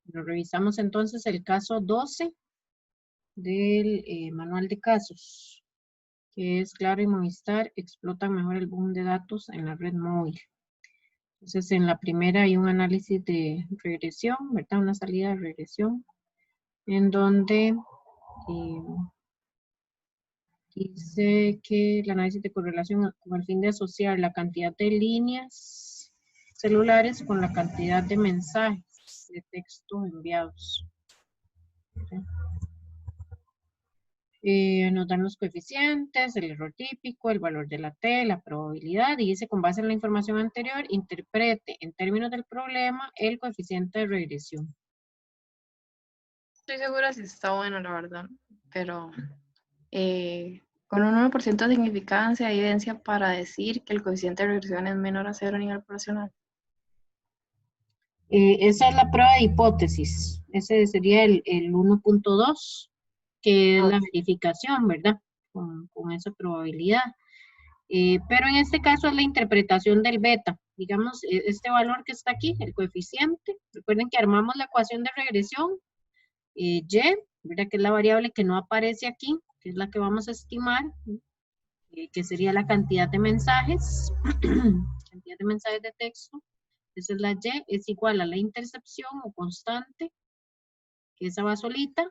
Lo revisamos entonces el caso 12 del manual de casos, que es Claro y Movistar explotan mejor el boom de datos en la red móvil. Entonces, en la primera hay un análisis de regresión, ¿verdad? Una salida de regresión, en donde dice que el análisis de correlación con el fin de asociar la cantidad de líneas celulares con la cantidad de mensajes de texto enviados. ¿Okay? Nos dan los coeficientes, el error típico, el valor de la T, la probabilidad, y dice con base en la información anterior, interprete en términos del problema el coeficiente de regresión. Estoy segura si está bueno, la verdad, pero con un 1% de significancia hay evidencia para decir que el coeficiente de regresión es menor a 0 a nivel poblacional. Esa es la prueba de hipótesis. Ese sería el 1.2, que es la verificación, ¿verdad? Con esa probabilidad. Pero en este caso es la interpretación del beta. Digamos, este valor que está aquí, el coeficiente. Recuerden que armamos la ecuación de regresión. Y, ¿verdad? Que es la variable que no aparece aquí, que es la que vamos a estimar, que sería la cantidad de mensajes, cantidad de mensajes de texto. Esa es la Y, es igual a la intercepción o constante, que esa va solita,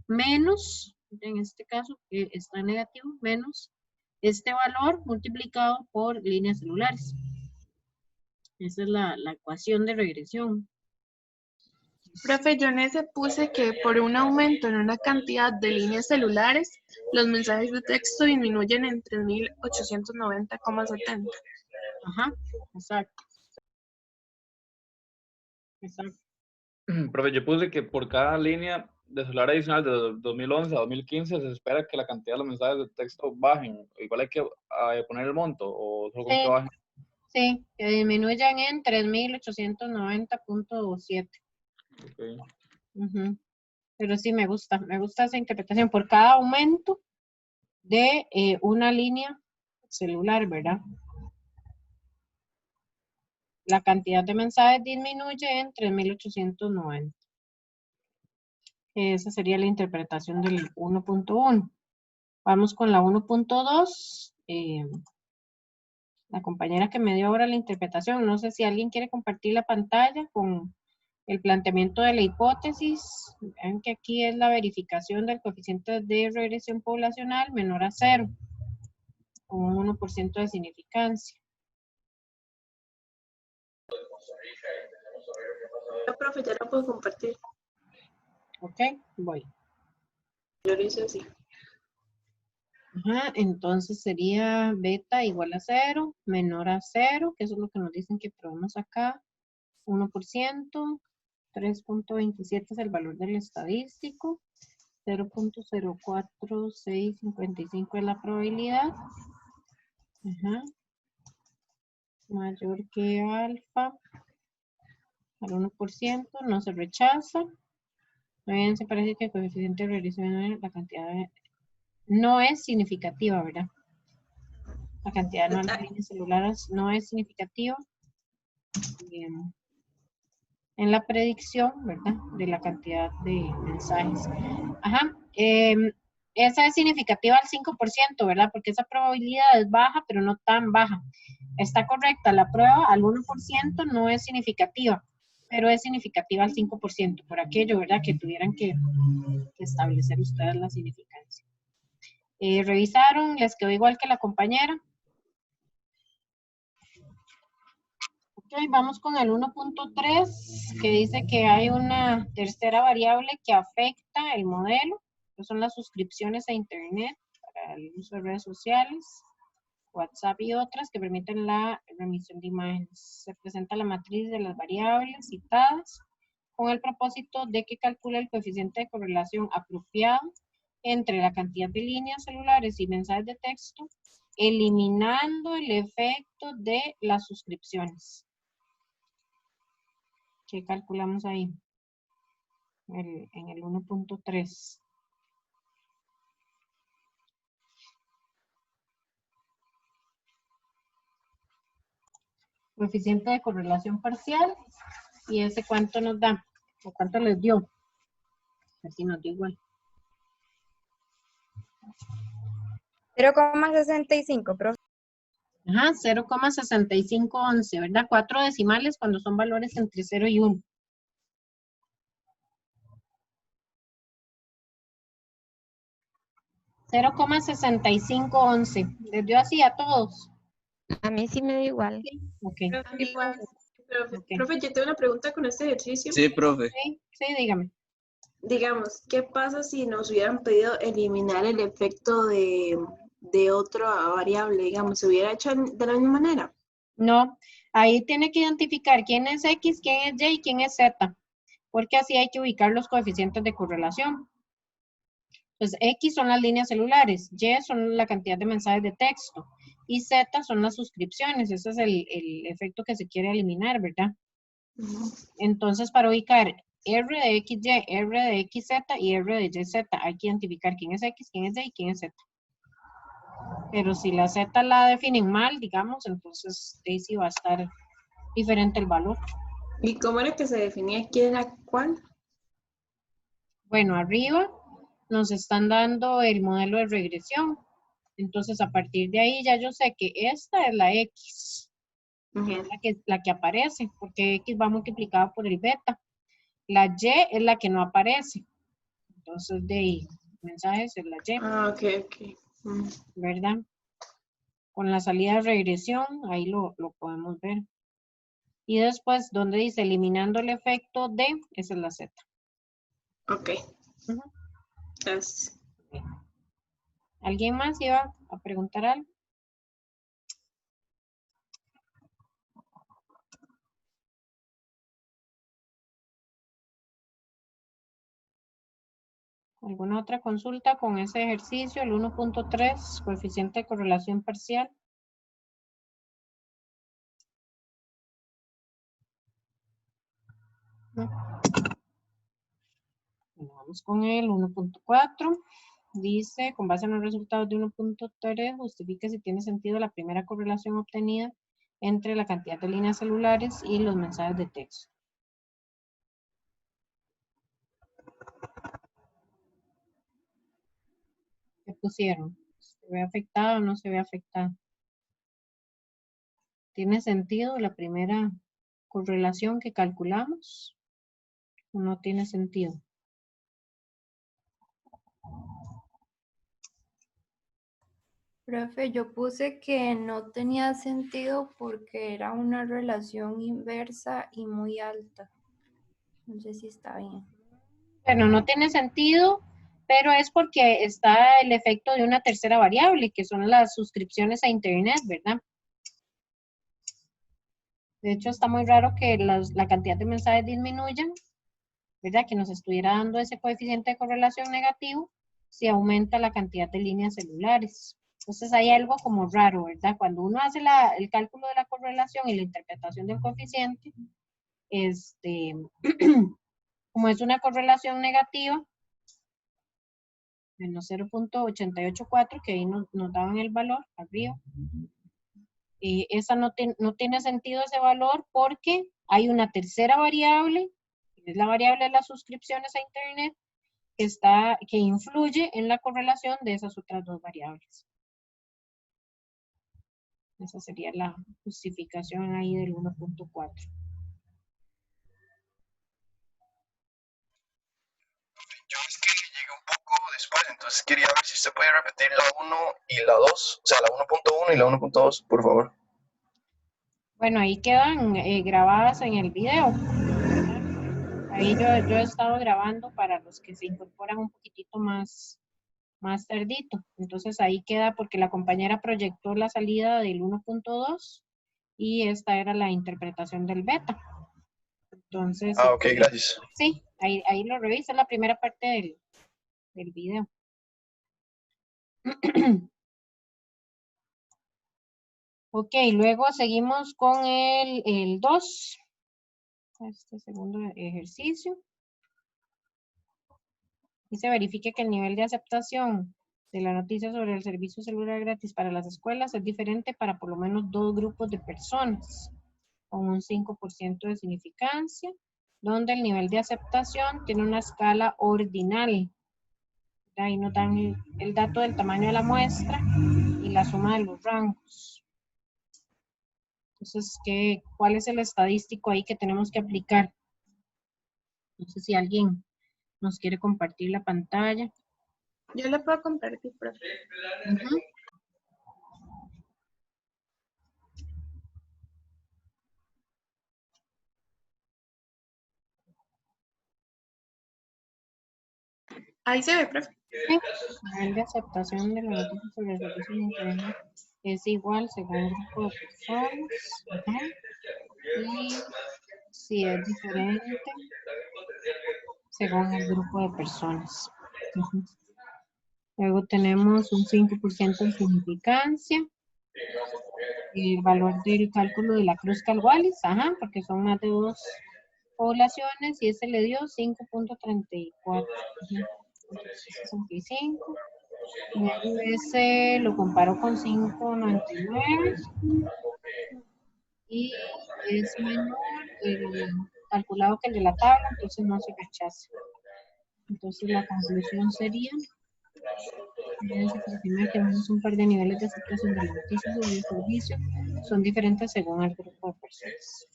menos, en este caso, que está negativo, menos este valor multiplicado por líneas celulares. Esa es la ecuación de regresión. Profe, yo en ese puse que por un aumento en una cantidad de líneas celulares, los mensajes de texto disminuyen en 3.890,70. Ajá, exacto. Exacto. Profe, yo puse que por cada línea de celular adicional de 2011 a 2015 se espera que la cantidad de los mensajes de texto bajen. Igual hay que poner el monto o solo con que bajen. Sí, que disminuyan en 3.890.7. Okay. Pero sí me gusta esa interpretación por cada aumento de una línea celular, ¿verdad? La cantidad de mensajes disminuye en 3.890. Esa sería la interpretación del 1.1. Vamos con la 1.2. La compañera que me dio ahora la interpretación, no sé si alguien quiere compartir la pantalla con el planteamiento de la hipótesis. Vean que aquí es la verificación del coeficiente de regresión poblacional menor a 0, con un 1% de significancia. Yo, profe, ya lo puedo compartir. Ok, voy. Yo lo hice así. Ajá, entonces sería beta igual a 0, menor a 0, que eso es lo que nos dicen que probamos acá. 1%, 3.27 es el valor del estadístico, 0.04655 es la probabilidad. Ajá. Mayor que alfa al 1%, no se rechaza. Bien, se parece que el coeficiente de regresión, la cantidad no es significativa, ¿verdad? La cantidad anual de líneas celulares no es significativa. Bien. En la predicción, ¿verdad? De la cantidad de mensajes. Ajá. Esa es significativa al 5%, ¿verdad? Porque esa probabilidad es baja, pero no tan baja. Está correcta la prueba, al 1% no es significativa, pero es significativa al 5%, por aquello, ¿verdad? Que tuvieran que establecer ustedes la significancia. ¿Revisaron? ¿Les quedó igual que la compañera? Ok, vamos con el 1.3, que dice que hay una tercera variable que afecta el modelo, que son las suscripciones a Internet para el uso de redes sociales, WhatsApp y otras que permiten la remisión de imágenes. Se presenta la matriz de las variables citadas con el propósito de que calcule el coeficiente de correlación apropiado entre la cantidad de líneas celulares y mensajes de texto, eliminando el efecto de las suscripciones. ¿Qué calculamos ahí? En el 1.3. Coeficiente de correlación parcial. ¿Y ese cuánto nos da? ¿O cuánto les dio? Así nos dio igual. 0,65, profe. Ajá, 0,6511, ¿verdad? 4 decimales cuando son valores entre 0 y 1. $0,6511. ¿Les dio así a todos? A mí sí me da igual. Sí. Ok. Igual. Profe, Ok. profe, yo tengo una pregunta con este ejercicio. Sí, profe. Sí, sí, dígame. Digamos, ¿qué pasa si nos hubieran pedido eliminar el efecto de otra variable? Digamos, ¿se hubiera hecho de la misma manera? No, ahí tiene que identificar quién es X, quién es Y y quién es Z, porque así hay que ubicar los coeficientes de correlación. Entonces, X son las líneas celulares, Y son la cantidad de mensajes de texto y Z son las suscripciones. Ese es el efecto que se quiere eliminar, ¿verdad? Entonces, para ubicar R de XY, R de XZ y R de YZ, hay que identificar quién es X, quién es Y y quién es Z. Pero si la Z la definen mal, digamos, entonces ahí sí va a estar diferente el valor. ¿Y cómo era que se definía quién era cuál? Bueno, arriba nos están dando el modelo de regresión. Entonces, a partir de ahí ya yo sé que esta es la X, que es la que aparece, porque X va multiplicado por el beta. La Y es la que no aparece. Entonces, de ahí, mensajes es la Y, Ah, ok. ¿verdad? Con la salida de regresión, ahí lo podemos ver. Y después, donde dice eliminando el efecto de, esa es la Z. Ok. Ujú. Gracias. ¿Alguien más iba a preguntar algo? ¿Alguna otra consulta con ese ejercicio, el 1.3, coeficiente de correlación parcial? No. Bueno, vamos con el 1.4. Dice, con base en los resultados de 1.3, justifique si tiene sentido la primera correlación obtenida entre la cantidad de líneas celulares y los mensajes de texto. ¿Qué pusieron? ¿Se ve afectado o no se ve afectado? ¿Tiene sentido la primera correlación que calculamos? ¿O no tiene sentido? Profe, yo puse que no tenía sentido porque era una relación inversa y muy alta. No sé si está bien. Bueno, no tiene sentido, pero es porque está el efecto de una tercera variable, que son las suscripciones a Internet, ¿verdad? De hecho, está muy raro que la cantidad de mensajes disminuya, ¿verdad? Que nos estuviera dando ese coeficiente de correlación negativo si aumenta la cantidad de líneas celulares. Entonces hay algo como raro, ¿verdad? Cuando uno hace el cálculo de la correlación y la interpretación del coeficiente, como es una correlación negativa, menos 0.884, que ahí nos daban el valor arriba. Esa no tiene sentido ese valor porque hay una tercera variable, que es la variable de las suscripciones a Internet, que influye en la correlación de esas otras dos variables. Esa sería la justificación ahí del 1.4. Yo es que llegué un poco después, entonces quería ver si usted puede repetir la 1 y la 2, o sea, la 1.1 y la 1.2, por favor. Bueno, ahí quedan grabadas en el video. Ahí yo he estado grabando para los que se incorporan un poquitito más tardito. Entonces ahí queda porque la compañera proyectó la salida del 1.2 y esta era la interpretación del beta. Entonces, Ok, gracias. sí, ahí lo revisa, la primera parte del video. Ok, luego seguimos con el 2. Este segundo ejercicio. Y se verifique que el nivel de aceptación de la noticia sobre el servicio celular gratis para las escuelas es diferente para por lo menos 2 grupos de personas, con un 5% de significancia donde el nivel de aceptación tiene una escala ordinal. Ahí nos dan el dato del tamaño de la muestra y la suma de los rangos. Entonces, ¿cuál es el estadístico ahí que tenemos que aplicar? No sé si alguien nos quiere compartir la pantalla. Yo le puedo compartir, profe. Ujú. Ahí se ve, profe. Sí, el nivel de aceptación de la noticia sobre el servicio de internet es igual según el grupo de personas. Ajá. Y si es diferente según el grupo de personas. Ujú. Luego tenemos un 5% de significancia. El valor del cálculo de la Kruskal-Wallis, ajá, porque son más de 2 poblaciones y ese le dio 5.34. 65. Luego ese lo comparó con 5.99 y es menor el calculado que el de la tabla, entonces no se rechaza. Entonces la conclusión sería, fíjense que primero tenemos un par de niveles de aceptación de la noticia sobre el servicio, son diferentes según el grupo de personas.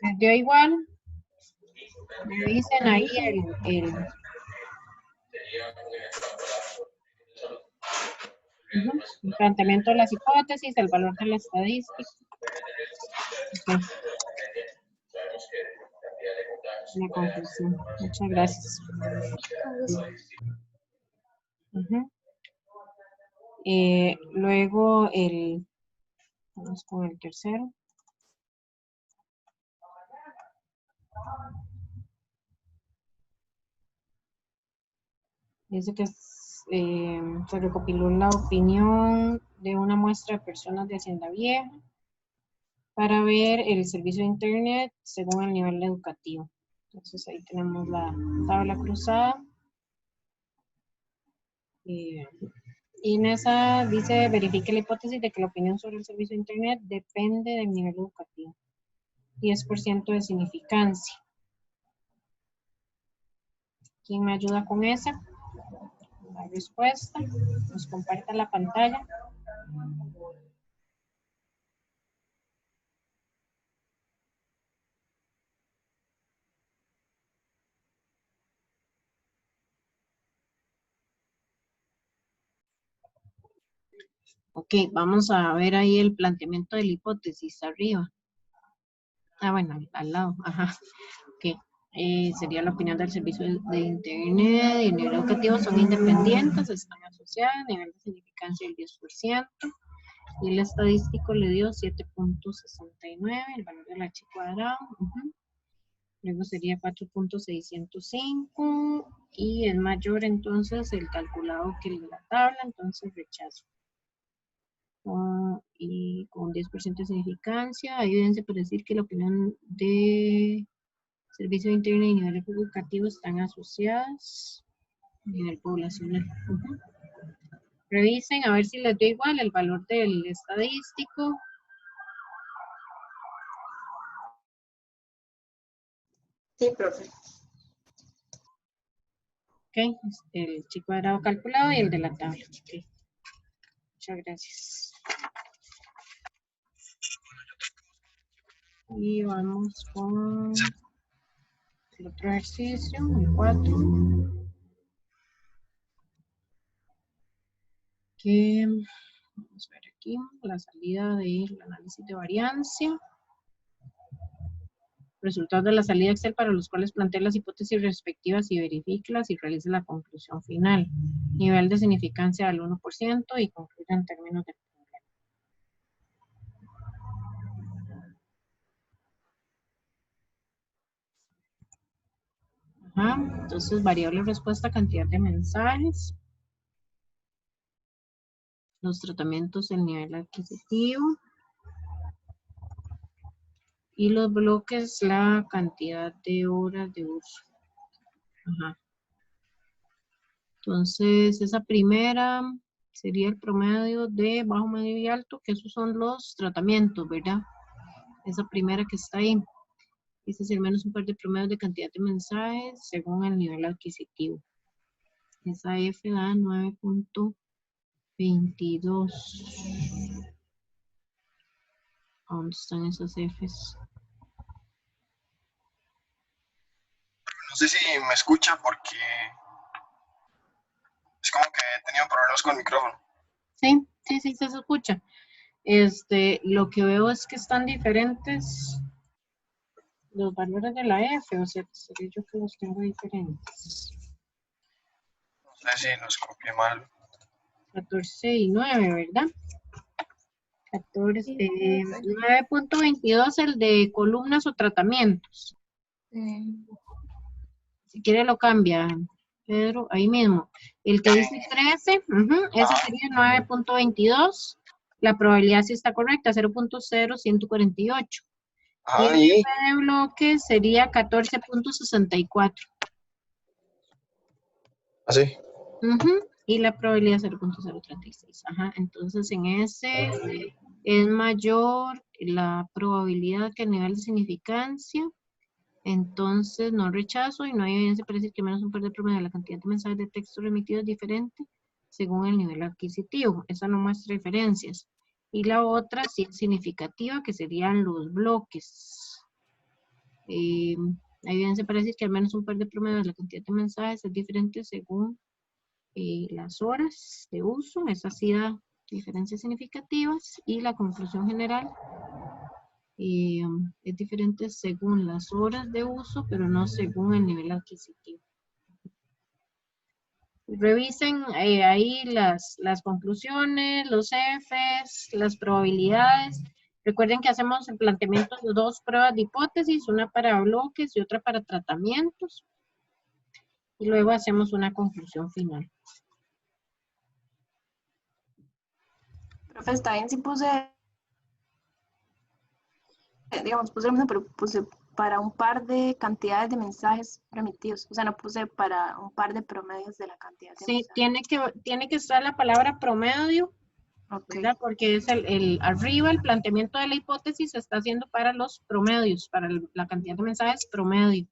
Les dio igual, revisen ahí el planteamiento de las hipótesis, el valor de la estadística. Okay. La conclusión. Muchas gracias. Ujú. Luego vamos con el tercero. Dice que se recopiló la opinión de una muestra de personas de Hacienda Vieja para ver el servicio de internet según el nivel educativo. Entonces ahí tenemos la tabla cruzada. Y en esa dice, verifique la hipótesis de que la opinión sobre el servicio de internet depende del nivel educativo. 10% de significancia. ¿Quién me ayuda con esa? La respuesta. Nos comparta la pantalla. Ok, vamos a ver ahí el planteamiento de la hipótesis arriba. Ah, bueno, al lado, ajá. Ok, sería la opinión del servicio de internet y el nivel educativo son independientes, están asociadas, nivel de significancia del 10%, y el estadístico le dio 7.69, el valor del H cuadrado, luego sería 4.605, y es mayor entonces el calculado que el de la tabla, entonces rechazo. Y con 10% de significancia, hay evidencia para decir que la opinión de servicio de internet y nivel educativo están asociadas a nivel poblacional. Revisen a ver si les dio igual el valor del estadístico. Sí, profe. Ok, el chi cuadrado calculado y el de la tabla. Okay. Muchas gracias. Y vamos con el otro ejercicio, el 4. Que vamos a ver aquí la salida del análisis de variancia. Resultados de la salida Excel para los cuales plantee las hipótesis respectivas y verifíquelas y realice la conclusión final. Nivel de significancia del 1% y concluya en términos del problema. Entonces, variable respuesta, cantidad de mensajes. Los tratamientos, el nivel adquisitivo. Y los bloques, la cantidad de horas de uso. Entonces, esa primera sería el promedio de bajo, medio y alto, que esos son los tratamientos, ¿verdad? Esa primera que está ahí. Es decir, menos un par de promedios de cantidad de mensajes según el nivel adquisitivo. Esa F da 9.22. ¿Dónde están esas Fs? No sé si me escucha porque es como que he tenido problemas con el micrófono. Sí, se escucha. Lo que veo es que están diferentes los valores de la F, o sea, sería yo que los tengo diferentes. No sé si los copié mal. 14 y 9, ¿verdad? 9.22 el de columnas o tratamientos. Si quiere lo cambia, Pedro, ahí mismo. El que dice 13, ese sería 9.22. La probabilidad sí está correcta, 0.0148. Y el Y F de bloque sería 14.64. así. Y la probabilidad 0.036. Ajá, entonces en ese es mayor la probabilidad que el nivel de significancia. Entonces no rechazo y no hay evidencia para decir que menos un par de promedio de la cantidad de mensajes de texto remitidos es diferente según el nivel adquisitivo. Esa no muestra diferencias. Y la otra sí es significativa, que serían los bloques. Hay evidencia para decir que al menos un par de promedio de la cantidad de mensajes es diferente según las horas de uso. Esa sí da diferencias significativas. Y la conclusión general es diferente según las horas de uso, pero no según el nivel adquisitivo. Revisen ahí las conclusiones, los Fs, las probabilidades. Recuerden que hacemos el planteamiento de 2 pruebas de hipótesis, una para bloques y otra para tratamientos. Y luego hacemos una conclusión final. Profe, está bien si puse, digamos, puse lo mismo, pero puse para un par de cantidades de mensajes remitidos. O sea, no puse para un par de promedios de la cantidad de Sí, mensajes. tiene que estar la palabra promedio, ¿verdad? Porque es arriba el planteamiento de la hipótesis se está haciendo para los promedios, para la cantidad de mensajes promedio.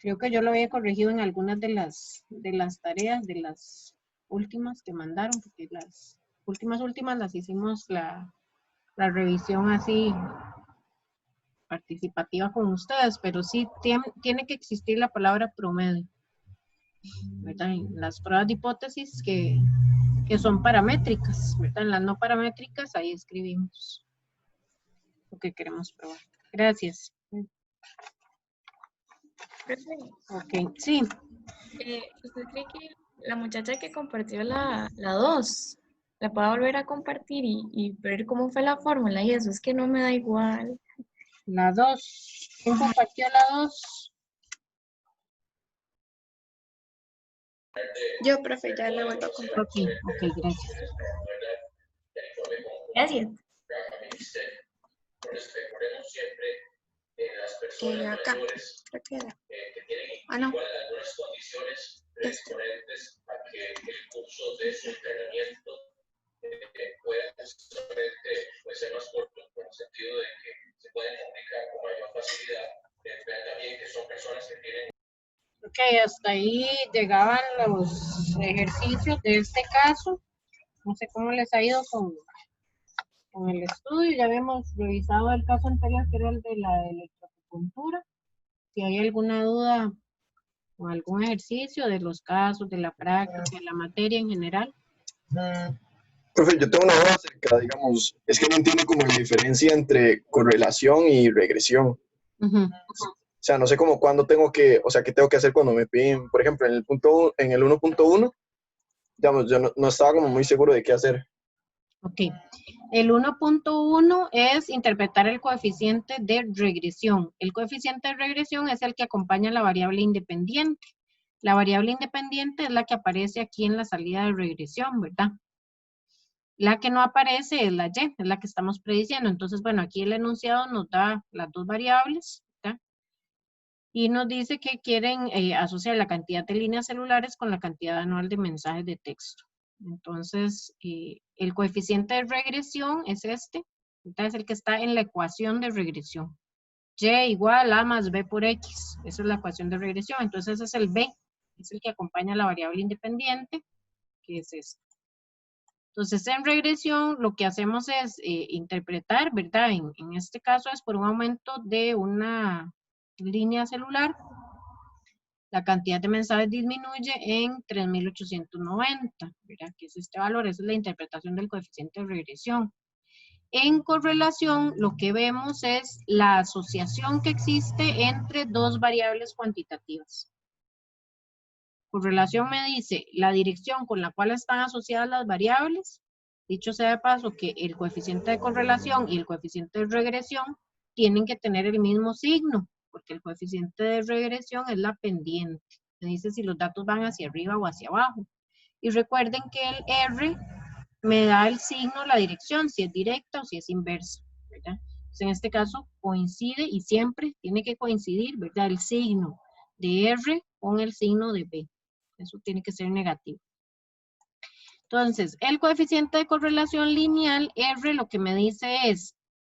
Creo que yo lo había corregido en algunas de las tareas, de las últimas que mandaron, porque las últimas las hicimos la revisión así participativa con ustedes, pero sí tiene que existir la palabra promedio, ¿verdad? En las pruebas de hipótesis que son paramétricas, ¿verdad? En las no paramétricas ahí escribimos lo que queremos probar. Gracias. Profe, Ok, sí. ¿usted cree que la muchacha que compartió la 2 la pueda volver a compartir y ver cómo fue la fórmula y eso? Es que no me da igual. La 2. ¿Quién compartió la 2? Yo, profe, ya le vuelvo a compartir. Ok, gracias. Gracias. Acá, creo que era. Ah, no. Este. Ok, hasta ahí llegaban los ejercicios de este caso. No sé cómo les ha ido con el estudio. Ya habíamos revisado el caso anterior, que era el de la electroacupuntura. Si hay alguna duda o algún ejercicio de los casos, de la práctica, de la materia en general. Profe, yo tengo una duda acerca, digamos, es que no entiendo como la diferencia entre correlación y regresión. O sea, no sé cómo cuándo tengo que, o sea, qué tengo que hacer cuando me piden, por ejemplo, en el 1.1, digamos, yo no estaba como muy seguro de qué hacer. Ok. El 1.1 es interpretar el coeficiente de regresión. El coeficiente de regresión es el que acompaña a la variable independiente. La variable independiente es la que aparece aquí en la salida de regresión, ¿verdad? La que no aparece es la Y, es la que estamos prediciendo. Entonces, bueno, aquí el enunciado nos da las dos variables, ¿verdad? Y nos dice que quieren asociar la cantidad de líneas celulares con la cantidad anual de mensajes de texto. Entonces, el coeficiente de regresión es este. Entonces, es el que está en la ecuación de regresión. Y igual A más B por X. Esa es la ecuación de regresión. Entonces ese es el B. Es el que acompaña a la variable independiente, que es esta. Entonces, en regresión, lo que hacemos es interpretar, ¿verdad? En este caso es por un aumento de una línea celular. La cantidad de mensajes disminuye en 3.890, ¿verdad? Que es este valor, esa es la interpretación del coeficiente de regresión. En correlación, lo que vemos es la asociación que existe entre dos variables cuantitativas. Correlación me dice la dirección con la cual están asociadas las variables. Dicho sea de paso que el coeficiente de correlación y el coeficiente de regresión tienen que tener el mismo signo, porque el coeficiente de regresión es la pendiente. Me dice si los datos van hacia arriba o hacia abajo. Y recuerden que el R me da el signo, la dirección, si es directa o si es inversa, ¿verdad? Entonces, en este caso coincide y siempre tiene que coincidir, ¿verdad? El signo de R con el signo de B. Eso tiene que ser negativo. Entonces, el coeficiente de correlación lineal, R, lo que me dice es,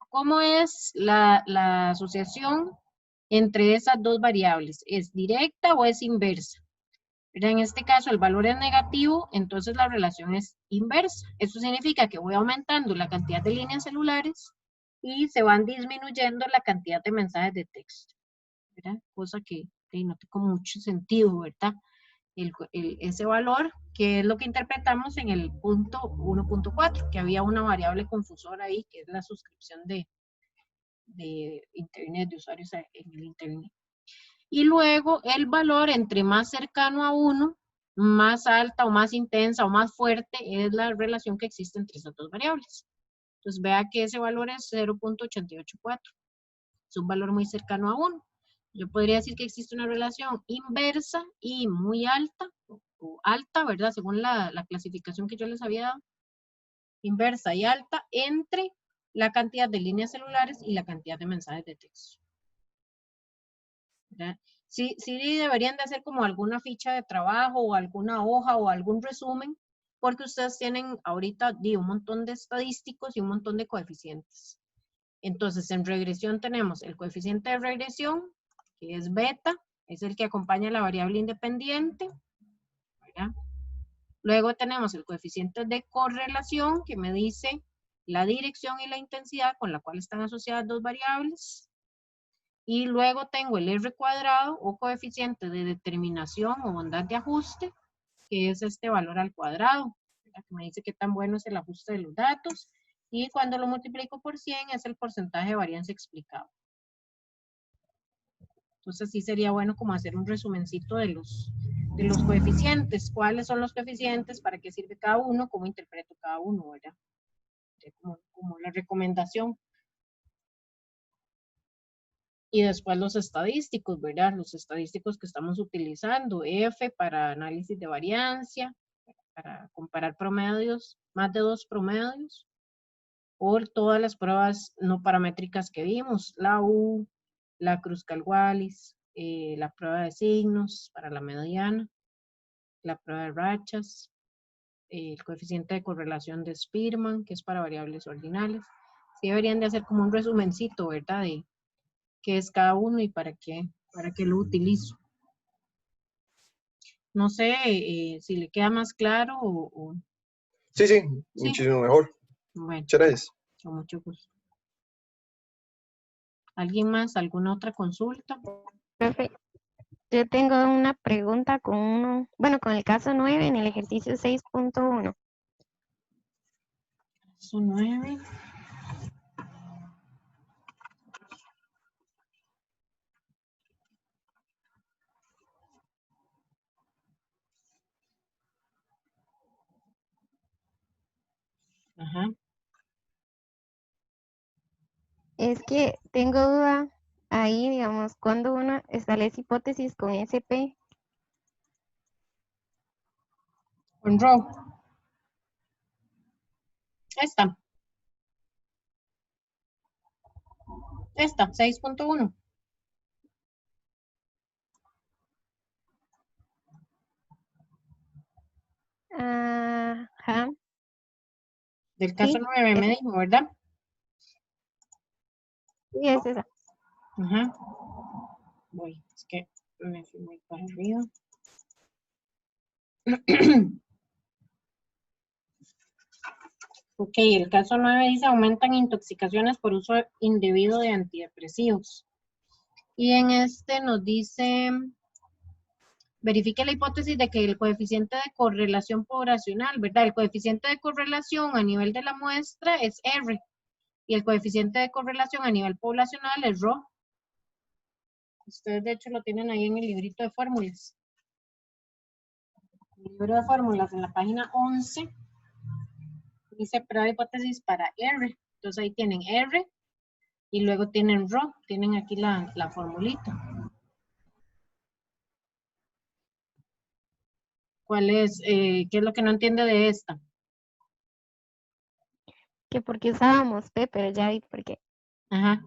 ¿cómo es la asociación entre esas dos variables? ¿Es directa o es inversa? Pero en este caso, el valor es negativo, entonces la relación es inversa. Eso significa que voy aumentando la cantidad de líneas celulares y se van disminuyendo la cantidad de mensajes de texto, ¿verdad? Cosa que no tiene mucho sentido, ¿verdad? Ese valor, que es lo que interpretamos en el punto 1.4, que había una variable confusora ahí, que es la suscripción de Internet, de usuarios en el Internet. Y luego el valor entre más cercano a 1, más alta o más intensa o más fuerte es la relación que existe entre esas dos variables. Entonces vea que ese valor es 0.884. Es un valor muy cercano a 1. Yo podría decir que existe una relación inversa y muy alta, o alta, ¿verdad? Según la clasificación que yo les había dado. Inversa y alta entre la cantidad de líneas celulares y la cantidad de mensajes de texto. ¿Verdad? Sí deberían de hacer como alguna ficha de trabajo o alguna hoja o algún resumen, porque ustedes tienen ahorita un montón de estadísticos y un montón de coeficientes. Entonces, en regresión tenemos el coeficiente de regresión, que es beta, es el que acompaña a la variable independiente, ¿verdad? Luego tenemos el coeficiente de correlación, que me dice la dirección y la intensidad con la cual están asociadas dos variables. Y luego tengo el R cuadrado o coeficiente de determinación o bondad de ajuste, que es este valor al cuadrado, ¿verdad? Que me dice qué tan bueno es el ajuste de los datos. Y cuando lo multiplico por 100 es el porcentaje de varianza explicado. Entonces sí sería bueno como hacer un resumencito de los coeficientes. ¿Cuáles son los coeficientes? ¿Para qué sirve cada uno? ¿Cómo interpreto cada uno? ¿Verdad? Como la recomendación. Y después los estadísticos, ¿verdad? Los estadísticos que estamos utilizando. F para análisis de variancia, para comparar promedios, más de 2 promedios. O todas las pruebas no paramétricas que vimos. La U, la Kruskal-Wallis, la prueba de signos para la mediana, la prueba de rachas, el coeficiente de correlación de Spearman, que es para variables ordinales. Sí deberían de hacer como un resumencito, ¿verdad? De qué es cada uno y para qué lo utilizo. No sé si le queda más claro o... Sí, muchísimo mejor. Bueno, Muchas gracias. con mucho gusto. ¿Alguien más? ¿Alguna otra consulta? Profe, yo tengo una pregunta con el caso 9 en el ejercicio 6.1. Caso 9. Ajá. Es que tengo duda ahí, digamos, cuando uno establece hipótesis con SP. Con row. Esta, 6.1. Ajá. Del caso Sí, 9 me dijo, ¿verdad? Sí, es esa. Ajá. Voy, es que me fui muy para arriba. Ok, el caso 9 dice aumentan intoxicaciones por uso indebido de antidepresivos. Y en este nos dice, verifique la hipótesis de que el coeficiente de correlación poblacional, ¿verdad? El coeficiente de correlación a nivel de la muestra es R. Y el coeficiente de correlación a nivel poblacional es ρ. Ustedes de hecho lo tienen ahí en el librito de fórmulas. El libro de fórmulas en la página 11 dice prueba de hipótesis para R. Entonces ahí tienen R y luego tienen ρ. Tienen aquí la formulita. ¿Cuál es? ¿Qué es lo que no entiende de esta? Que porque usábamos P, pero ya vi por qué. Ajá.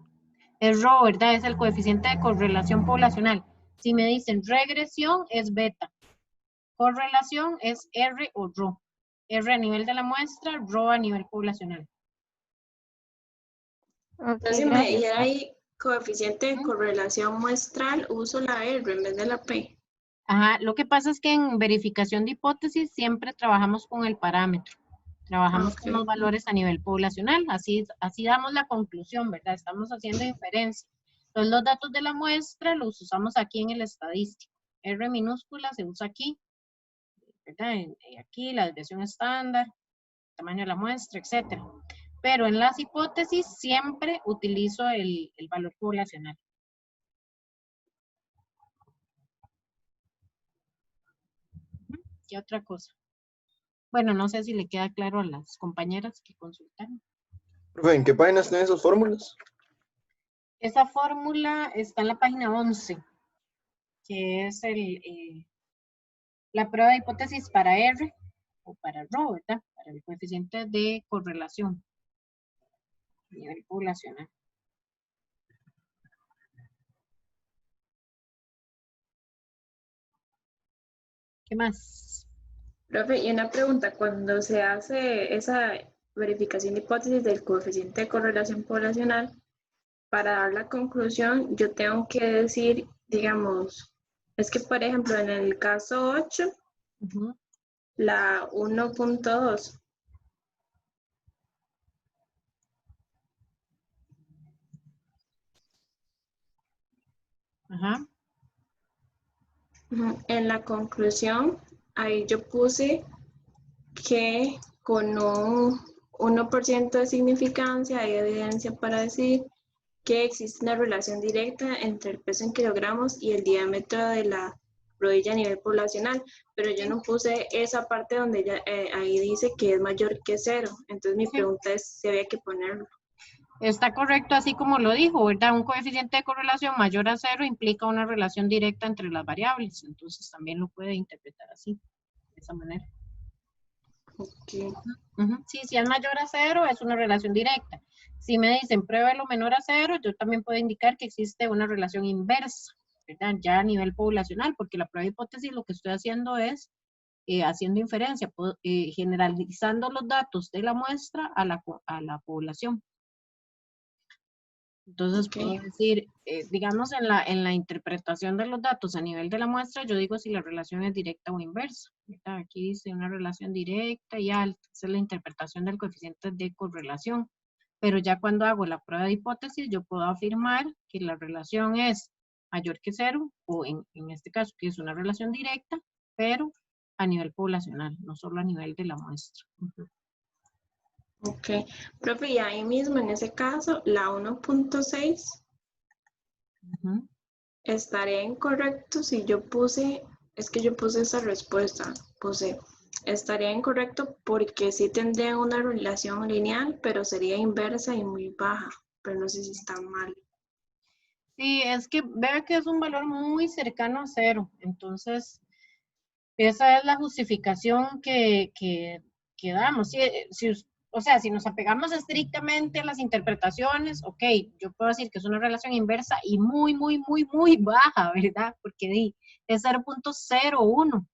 Es ρ, ¿verdad? Es el coeficiente de correlación poblacional. Si me dicen regresión, es beta. Correlación es R o ρ. R a nivel de la muestra, ρ a nivel poblacional. Ok, Entonces, si me gracias. dijera ahí coeficiente de correlación muestral, uso la R en vez de la P. Ajá, lo que pasa es que en verificación de hipótesis siempre trabajamos con el parámetro. Trabajamos con los Ok. valores a nivel poblacional, así damos la conclusión, ¿verdad? Estamos haciendo inferencia. Entonces los datos de la muestra los usamos aquí en el estadístico. R minúscula se usa aquí, ¿verdad? Aquí la desviación estándar, tamaño de la muestra, etcétera. Pero en las hipótesis siempre utilizo el valor poblacional. ¿Qué otra cosa? Bueno, no sé si le queda claro a las compañeras que consultaron. Profe, ¿en qué páginas tienen esas fórmulas? Esa fórmula está en la página 11, que es la prueba de hipótesis para R o para ρ, ¿verdad? Para el coeficiente de correlación a nivel poblacional. ¿Qué más? Profe, y una pregunta, cuando se hace esa verificación de hipótesis del coeficiente de correlación poblacional, para dar la conclusión, yo tengo que decir, digamos, es que por ejemplo en el caso 8, la 1.2. Ajá. En la conclusión, ahí yo puse que con un 1% de significancia hay evidencia para decir que existe una relación directa entre el peso en kilogramos y el diámetro de la rodilla a nivel poblacional, pero yo no puse esa parte donde ya, ahí dice que es mayor que 0, entonces mi pregunta es si había que ponerlo. Está correcto así como lo dijo, ¿verdad? Un coeficiente de correlación mayor a 0 implica una relación directa entre las variables, entonces también lo puede interpretar así, de esa manera. Okay. Sí, si es mayor a 0 es una relación directa. Si me dicen pruébelo menor a 0, yo también puedo indicar que existe una relación inversa, ¿verdad? Ya a nivel poblacional, porque la prueba de hipótesis lo que estoy haciendo es haciendo inferencia, generalizando los datos de la muestra a la población. Entonces puedo decir, digamos en la interpretación de los datos a nivel de la muestra, yo digo si la relación es directa o inversa. ¿Verdad? Aquí dice una relación directa y alta, esa es la interpretación del coeficiente de correlación. Pero ya cuando hago la prueba de hipótesis, yo puedo afirmar que la relación es mayor que 0, o en este caso que es una relación directa, pero a nivel poblacional, no solo a nivel de la muestra. Ok, profe, y ahí mismo en ese caso, la 1.6 estaría incorrecto si yo puse, es que yo puse esa respuesta, puse, estaría incorrecto porque sí tendría una relación lineal, pero sería inversa y muy baja, pero no sé si está mal. Sí, es que vea que es un valor muy cercano a 0, entonces esa es la justificación que damos. O sea, si nos apegamos estrictamente a las interpretaciones, ok, yo puedo decir que es una relación inversa y muy, muy, muy, muy baja, ¿verdad? Porque es 0.01.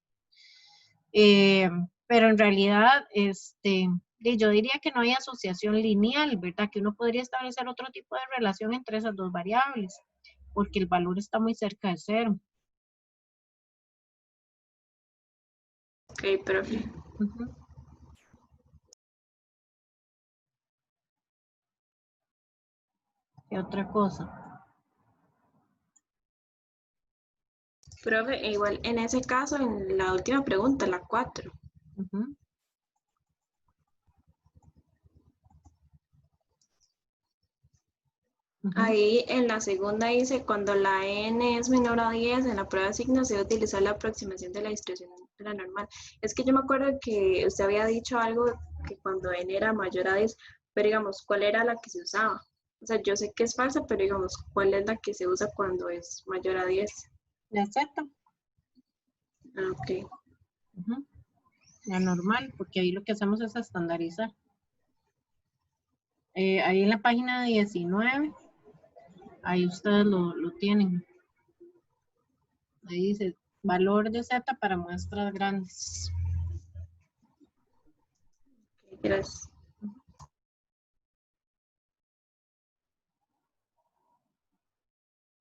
Pero en realidad, yo diría que no hay asociación lineal, ¿verdad? Que uno podría establecer otro tipo de relación entre esas dos variables. porque el valor está muy cerca de 0. Ok, profe. Ujú. ¿Qué otra cosa? Profe, e igual en ese caso, en la última pregunta, la 4. Ujú. Ujú. Ahí en la segunda dice, cuando la n es menor a 10, en la prueba de signos se debe utilizar la aproximación de la distribución de la normal. Es que yo me acuerdo que usted había dicho algo que cuando n era mayor a 10, pero digamos, ¿cuál era la que se usaba? O sea, yo sé que es falsa, pero digamos, ¿cuál es la que se usa cuando es mayor a 10? La Z. Ah, ok. Ujú. La normal, porque ahí lo que hacemos es estandarizar. Ahí en la página 19, ahí ustedes lo tienen. Ahí dice valor de Z para muestras grandes. Gracias.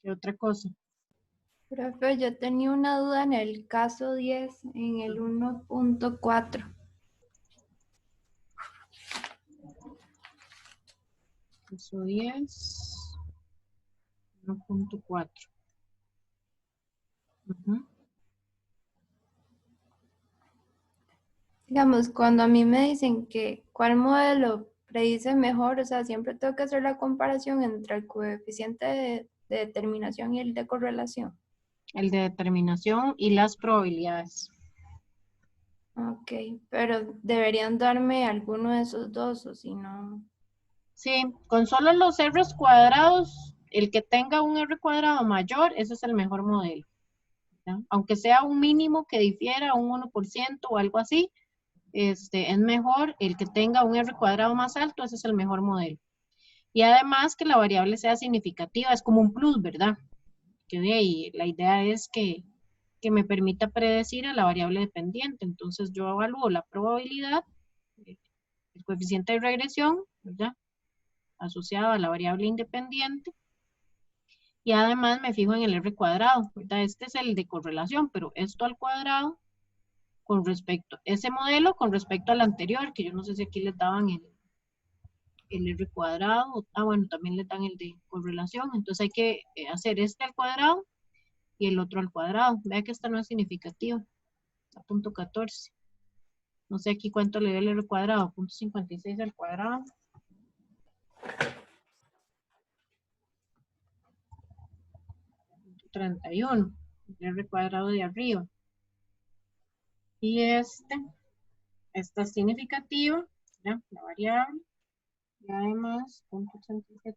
¿Qué otra cosa? Profe, yo tenía una duda en el caso 10, en el 1.4. Caso 10, 1.4. Ujú. Digamos, cuando a mí me dicen que cuál modelo predice mejor, o sea, siempre tengo que hacer la comparación entre el coeficiente de determinación y el de correlación. El de determinación y las probabilidades. Ok, pero deberían darme alguno de esos dos, o si no. Sí, con solo los R cuadrados, el que tenga un R cuadrado mayor, ese es el mejor modelo. ¿Ya? Aunque sea un mínimo que difiera, un 1% o algo así, es mejor el que tenga un R cuadrado más alto, ese es el mejor modelo. Y además que la variable sea significativa, es como un plus, ¿verdad? Que de ahí la idea es que me permita predecir a la variable dependiente. Entonces yo evalúo la probabilidad, el coeficiente de regresión, ¿verdad? Asociado a la variable independiente. Y además me fijo en el R cuadrado, ¿verdad? Este es el de correlación, pero esto al cuadrado con respecto, ese modelo con respecto al anterior, que yo no sé si aquí les daban el R cuadrado, bueno, también le dan el de correlación, entonces hay que hacer este al cuadrado y el otro al cuadrado. Vea que esta no es significativa, a punto 14. No sé aquí cuánto le dio el R cuadrado, 0.56 al cuadrado. .31, el R cuadrado de arriba. Y esta es significativa, ¿ya? La variable. Y además, 0.87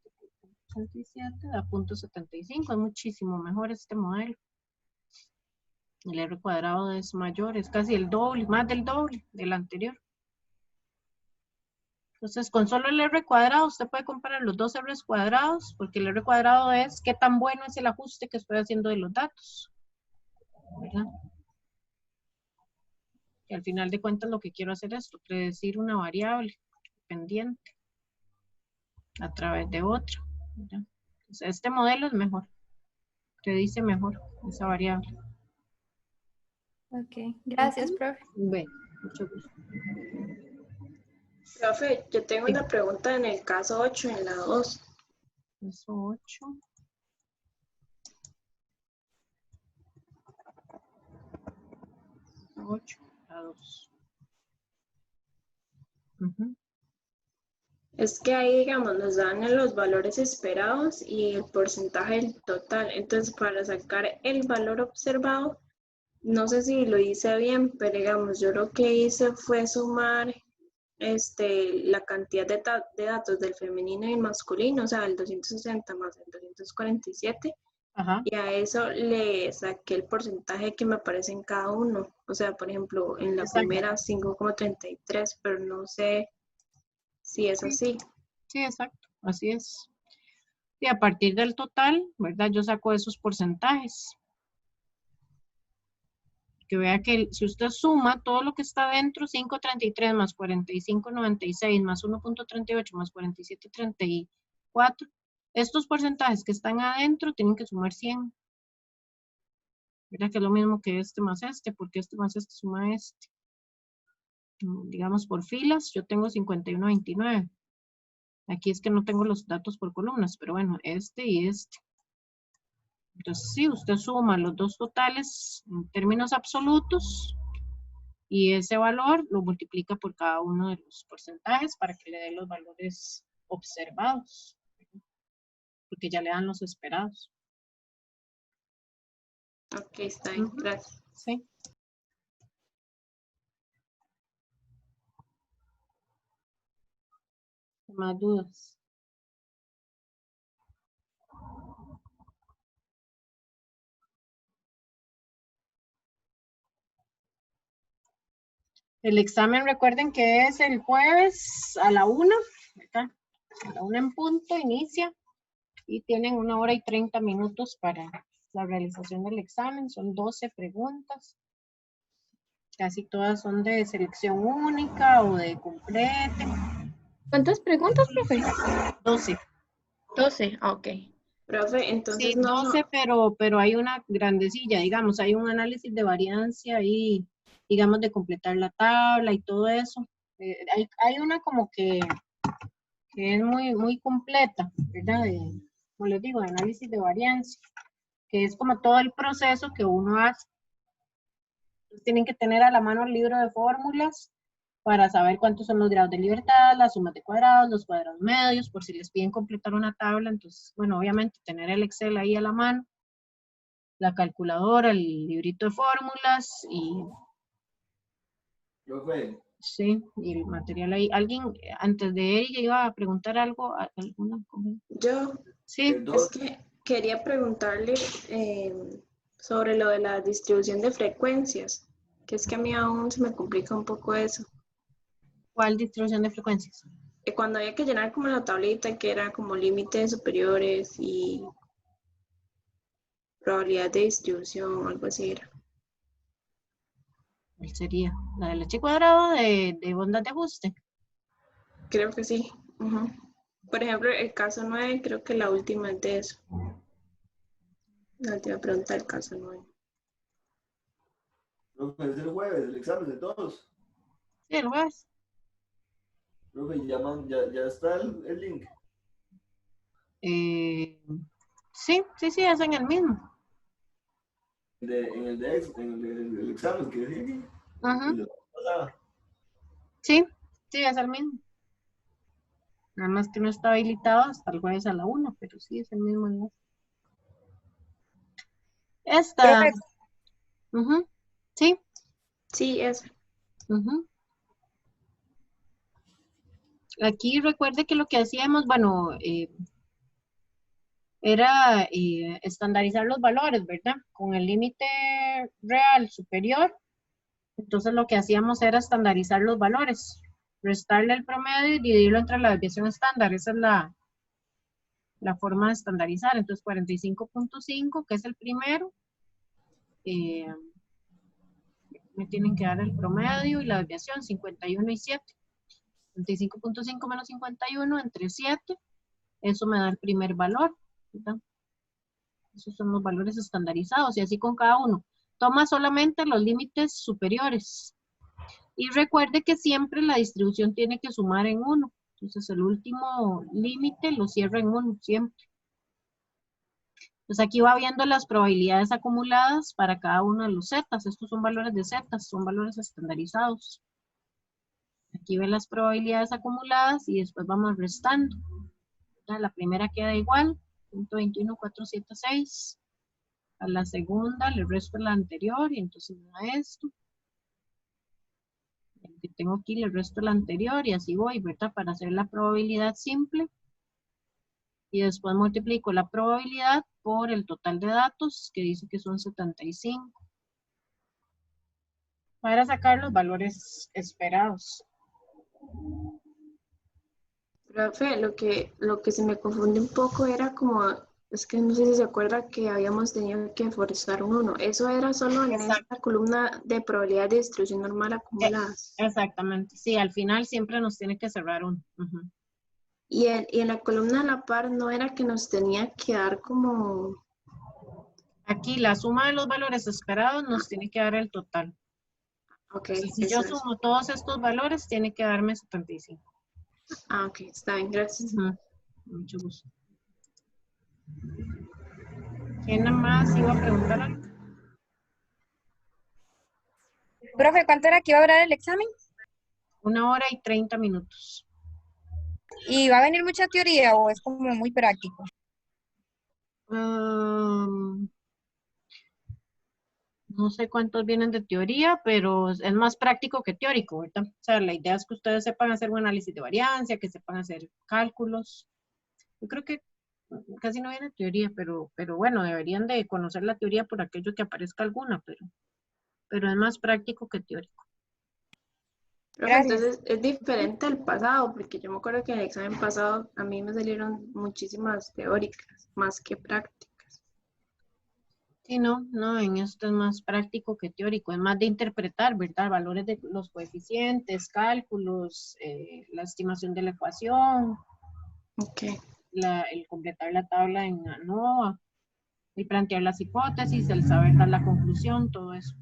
da 0.75, es muchísimo mejor este modelo. El R cuadrado es mayor, es casi el doble, más del doble del anterior. Entonces, con solo el R cuadrado, usted puede comparar los dos R cuadrados, porque el R cuadrado es qué tan bueno es el ajuste que estoy haciendo de los datos, ¿verdad? Y al final de cuentas lo que quiero hacer es predecir una variable dependiente a través de otra, ¿verdad? Entonces, este modelo es mejor, predice mejor esa variable. Ok, gracias, profe. Bueno, mucho gusto. Profe, yo tengo Sí. una pregunta en el caso 8, en la 2. Caso 8. A 2. Es que ahí, digamos, nos dan los valores esperados y el porcentaje del total. Entonces, para sacar el valor observado, no sé si lo hice bien, pero digamos, yo lo que hice fue sumar la cantidad de datos del femenino y el masculino, o sea, el 260 más el 247. Ajá. Y a eso le saqué el porcentaje que me aparece en cada uno. O sea, por ejemplo, en la Exacto. primera 5,33, pero no sé si es así. Sí, exacto, así es. Y a partir del total, ¿verdad? Yo saco esos porcentajes. Que vea que si usted suma todo lo que está dentro, 533 más 45,96 más 1.38 más 47,34, Estos porcentajes que están adentro tienen que sumar 100. ¿Verdad? Que es lo mismo que este más este, porque este más este suma este. Digamos por filas, yo tengo 51.29. Aquí es que no tengo los datos por columnas, pero bueno, este y este. Entonces, sí, usted suma los dos totales en términos absolutos y ese valor lo multiplica por cada uno de los porcentajes para que le dé los valores observados, porque ya le dan los esperados. Ok, está bien, gracias. Sí. Más dudas. El examen, recuerden que es el jueves a la 1, ¿verdad? A la 1 en punto inicia y tienen 1 hora y 30 minutos para la realización del examen. Son 12 preguntas. Casi todas son de selección única o de complete. ¿Cuántas preguntas, profe? 12. 12, ok. Profe, entonces Sí, 12, pero hay una grandecilla, digamos, hay un análisis de variancia y, digamos, de completar la tabla y todo eso. Hay una como que es muy completa, ¿verdad? Como les digo, de análisis de variancia, que es como todo el proceso que uno hace. Entonces, tienen que tener a la mano el libro de fórmulas para saber cuántos son los grados de libertad, las sumas de cuadrados, los cuadrados medios, por si les piden completar una tabla. Entonces, bueno, obviamente tener el Excel ahí a la mano, la calculadora, el librito de fórmulas y... Sí, y el material ahí. ¿Alguien antes de ella iba a preguntar algo? ¿Alguna? Yo, Sí. es que quería preguntarle sobre lo de la distribución de frecuencias, que es que a mí aún se me complica un poco eso. ¿Cuál distribución de frecuencias? Cuando había que llenar como la tablita que era como límites superiores y probabilidad de distribución, algo así era. ¿Cuál sería? ¿La del h cuadrado de ondas de ajuste? Creo que sí. Por ejemplo, el caso 9, creo que la última es de eso. La última pregunta del caso 9. Profe, es el jueves, el examen de todos. Sí, el jueves. Profe, ya está el link. Sí, es en el mismo. En el examen que decía aquí. Ajá. Sí, es el mismo. Nada más que no está habilitado hasta el jueves a la 1, pero sí es el mismo enlace. Esta. Sí. Sí, es. Aquí recuerde que lo que hacíamos, bueno, era estandarizar los valores, ¿verdad? Con el límite real superior. Entonces lo que hacíamos era estandarizar los valores, restarle el promedio y dividirlo entre la desviación estándar. Esa es la forma de estandarizar. Entonces 45.5, que es el primero, me tienen que dar el promedio y la desviación, 51 y 7. 25.5 menos 51 entre 7, eso me da el primer valor, ¿verdad? Esos son los valores estandarizados y así con cada uno. Toma solamente los límites superiores. Y recuerde que siempre la distribución tiene que sumar en 1. Entonces el último límite lo cierra en 1 siempre. Entonces aquí va viendo las probabilidades acumuladas para cada uno de los zetas. Estos son valores de zetas, son valores estandarizados. Aquí ve las probabilidades acumuladas y después vamos restando. La primera queda igual, 0.21476. A la segunda le resto la anterior y entonces me da esto. El que tengo aquí le resto la anterior y así voy, ¿verdad? Para hacer la probabilidad simple. Y después multiplico la probabilidad por el total de datos, que dice que son 75. Para sacar los valores esperados. Profe, lo que se me confunde un poco era como, es que no sé si se acuerda que habíamos tenido que forzar un 1. Eso era solo en esta columna de probabilidad de distribución normal acumuladas. Exactamente, sí, al final siempre nos tiene que cerrar 1. Y en la columna a la par no era que nos tenía que dar como... Aquí la suma de los valores esperados nos tiene que dar el total. Ok, Entonces, si yo eso es. sumo todos estos valores, tiene que darme 75. Ah, ok, está bien, gracias. Mucho gusto. ¿Quién más iba a preguntar algo? Profe, ¿cuánto era que iba a durar el examen? 1 hora y 30 minutos. ¿Y va a venir mucha teoría o es como muy práctico? No sé cuántos vienen de teoría, pero es más práctico que teórico, ¿verdad? O sea, la idea es que ustedes sepan hacer un análisis de variancia, que sepan hacer cálculos. Yo creo que casi no viene teoría, pero bueno, deberían de conocer la teoría por aquello que aparezca alguna, pero es más práctico que teórico. Profe, entonces es diferente al pasado, porque yo me acuerdo que en el examen pasado a mí me salieron muchísimas teóricas, más que prácticas. Sí, no, en esto es más práctico que teórico, es más de interpretar, ¿verdad? Valores de los coeficientes, cálculos, la estimación de la ecuación, el completar la tabla en ANOVA, el plantear las hipótesis, el saber dar la conclusión, todo eso.